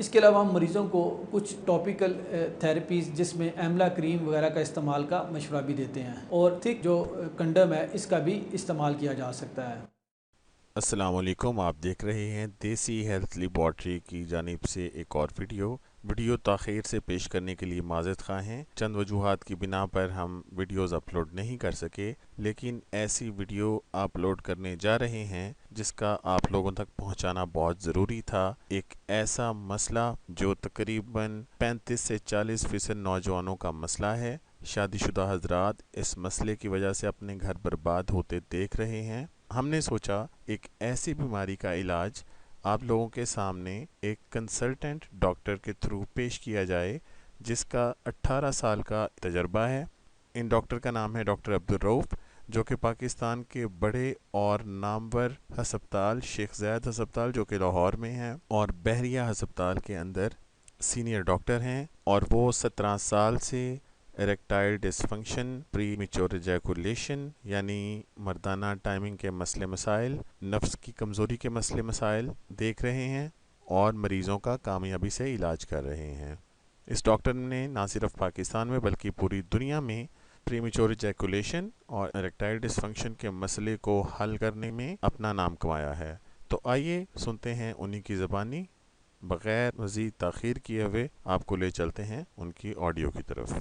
اس کے علاوہ ہم مریضوں کو کچھ ٹاپیکل تھیراپیز جس میں ایملا کریم وغیرہ کا استعمال کا مشورہ بھی دیتے ہیں، اور تھک جو کنڈم ہے اس کا بھی استعمال کیا جا سکتا ہے۔ السلام علیکم، آپ دیکھ رہے ہیں دیسی ہیلتھ لیبارٹری کی جانب سے ایک اور ویڈیو تاخیر سے پیش کرنے کے لیے معذرت خواہ ہیں۔ چند وجوہات کی بنا پر ہم ویڈیوز اپلوڈ نہیں کر سکے، لیکن ایسی ویڈیو اپلوڈ کرنے جا رہے ہیں جس کا آپ لوگوں تک پہنچانا بہت ضروری تھا۔ ایک ایسا مسئلہ جو تقریباً 35 سے 40% نوجوانوں کا مسئلہ ہے۔ شادی شدہ حضرات اس مسئلے کی وجہ سے اپنے گھر برباد ہوتے دیکھ رہے ہیں۔ ہم نے سوچا ایک ایسی بیماری کا علاج آپ لوگوں کے سامنے ایک کنسلٹنٹ ڈاکٹر کے تھرو پیش کیا جائے جس کا 18 سال کا تجربہ ہے۔ ان ڈاکٹر کا نام ہے ڈاکٹر عبدالرؤف، جو کہ پاکستان کے بڑے اور نامور ہسپتال شیخ زاید ہسپتال جو کہ لاہور میں ہے اور بحریہ ہسپتال کے اندر سینئر ڈاکٹر ہیں، اور وہ 17 سال سے ایریکٹائل ڈسفنکشن، پری میچور ایجیکولیشن یعنی مردانہ ٹائمنگ کے مسئلے مسائل، نفس کی کمزوری کے مسئلے مسائل دیکھ رہے ہیں اور مریضوں کا کامیابی سے علاج کر رہے ہیں۔ اس ڈاکٹر نے نہ صرف پاکستان میں بلکہ پوری دنیا میں پری میچور ایجیکولیشن اور ایریکٹائل ڈسفنکشن کے مسئلے کو حل کرنے میں اپنا نام کمایا ہے۔ تو آئیے سنتے ہیں انہی کی زبانی۔ بغیر مزید تاخیر کیے ہوئے آپ کو لے چلتے ہیں ان کی آڈیو کی طرف۔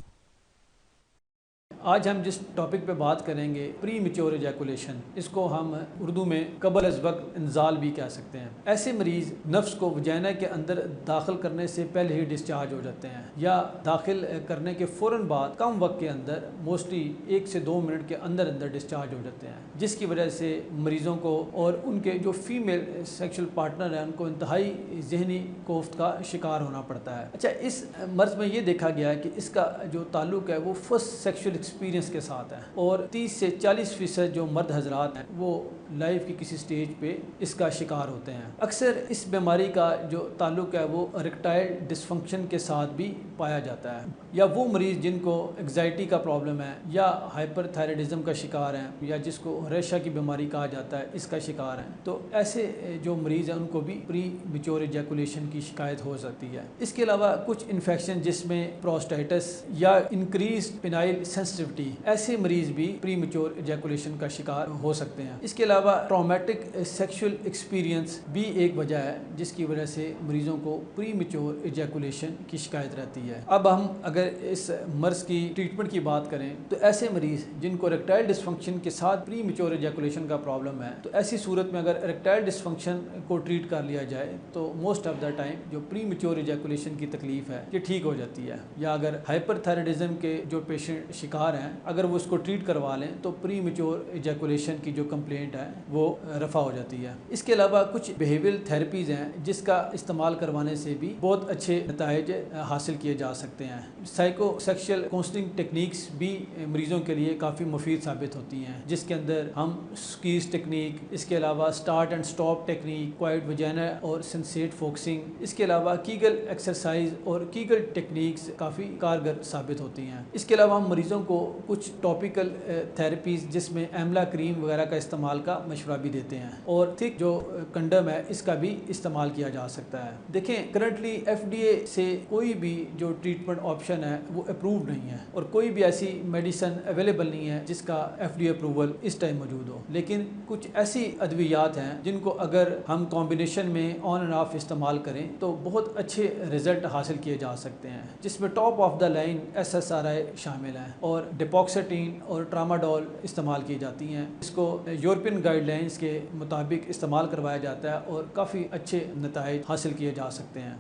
آج ہم جس ٹاپک پہ بات کریں گے پری میچور ایجیکولیشن، اس کو ہم اردو میں قبل از وقت انزال بھی کہہ سکتے ہیں۔ ایسے مریض نفس کو وجائنا کے اندر داخل کرنے سے پہلے ہی ڈسچارج ہو جاتے ہیں، یا داخل کرنے کے فوراً بعد کم وقت کے اندر موسٹلی 1 سے 2 منٹ کے اندر ڈسچارج ہو جاتے ہیں، جس کی وجہ سے مریضوں کو اور ان کے جو فیمیل سیکشل پارٹنر ہیں ان کو انتہائی ذہنی کوفت کا شکار ہونا پڑتا ہے۔ اچھا، اس مرض میں یہ دیکھا گیا ہے کہ اس کا جو تعلق ہے وہ فرسٹ سیکشل ایکسپیرینس کے ساتھ ہے، اور 30 سے 40% جو مرد حضرات ہیں وہ لائف کی کسی سٹیج پہ اس کا شکار ہوتے ہیں۔ اکثر اس بیماری کا جو تعلق ہے وہ اریکٹائل ڈسفنکشن کے ساتھ بھی پایا جاتا ہے، یا وہ مریض جن کو انگزائٹی کا پرابلم ہے یا ہائپر تھائرائڈزم کا شکار ہیں، یا جس کو ریشہ کی بیماری کہا جاتا ہے اس کا شکار ہیں، تو ایسے جو مریض ہیں ان کو بھی پری میچور ایجیکولیشن کی شکایت ہو سکتی ہے۔ اس کے علاوہ کچھ انفیکشن جس میں پروسٹیٹس یا انکریز پینائل سینسٹیوٹی، ایسے مریض بھی پری میچور ایجیکولیشن کا شکار ہو سکتے ہیں۔ اس کے علاوہ ٹرامیٹک سیکشل ایکسپیرینس بھی ایک وجہ ہے جس کی وجہ سے مریضوں کو پری میچور ایجیکولیشن کی شکایت رہتی ہے۔ اب ہم اگر اس مرض کی ٹریٹمنٹ کی بات کریں تو ایسے مریض جن کو اریکٹائل ڈسفنکشن کے ساتھ پری میچور ایجیکولیشن کا پرابلم ہے، تو ایسی صورت میں اگر اریکٹائل ڈسفنکشن کو ٹریٹ کر لیا جائے تو موسٹ آف دا ٹائم جو پری میچور ایجیکولیشن کی تکلیف ہے یہ ٹھیک ہو جاتی ہے، یا اگر ہائپر تھائرائڈزم کے جو پیشنٹ شکار ہیں اگر وہ اس کو ٹریٹ کروا لیں تو پری میچور ایجیکولیشن کی جو کمپلینٹ ہے وہ رفع ہو جاتی ہے۔ اس کے علاوہ کچھ بیہیویئرل تھیراپیز ہیں جس کا استعمال کروانے سے بھی بہت اچھے نتائج حاصل کیے جا سکتے ہیں۔ سائیکو سیکشل کاؤنسلنگ ٹیکنیکس بھی مریضوں کے لیے کافی مفید ثابت ہوتی ہیں، جس کے اندر ہم سکیز ٹیکنیک، اس کے علاوہ start and stop technique, quiet vagina اور سنسیٹ فوکسنگ، اس کے علاوہ کیگل ایکسرسائز اور کیگل ٹیکنیکس کافی کارگر ثابت ہوتی ہیں۔ اس کے علاوہ ہم مریضوں کو کچھ ٹاپیکل تھیراپیز جس میں ایملا کریم وغیرہ کا استعمال کا مشورہ بھی دیتے ہیں، اور تھک جو کنڈم ہے اس کا بھی استعمال کیا جا سکتا ہے۔ دیکھیں، کرنٹلی FDA سے کوئی بھی جو ٹریٹمنٹ آپشن ہے وہ اپرووڈ نہیں ہے، اور کوئی بھی ایسی میڈیسن اویلیبل نہیں ہے جس کا FDA اپروول اس ٹائم موجود ہو، لیکن کچھ ایسی ادویات ہیں جن کو اگر ہم کمبینیشن میں آن اینڈ آف استعمال کریں تو بہت اچھے رزلٹ حاصل کیے جا سکتے ہیں، جس میں top of the line SSRI شامل ہیں، اور ڈیپاکسیٹین اور ٹراماڈول استعمال کی جاتی ہیں۔ اس کو یورپین گائیڈ لائنز کے مطابق استعمال کروایا جاتا ہے اور کافی اچھے نتائج حاصل کیے جا سکتے ہیں۔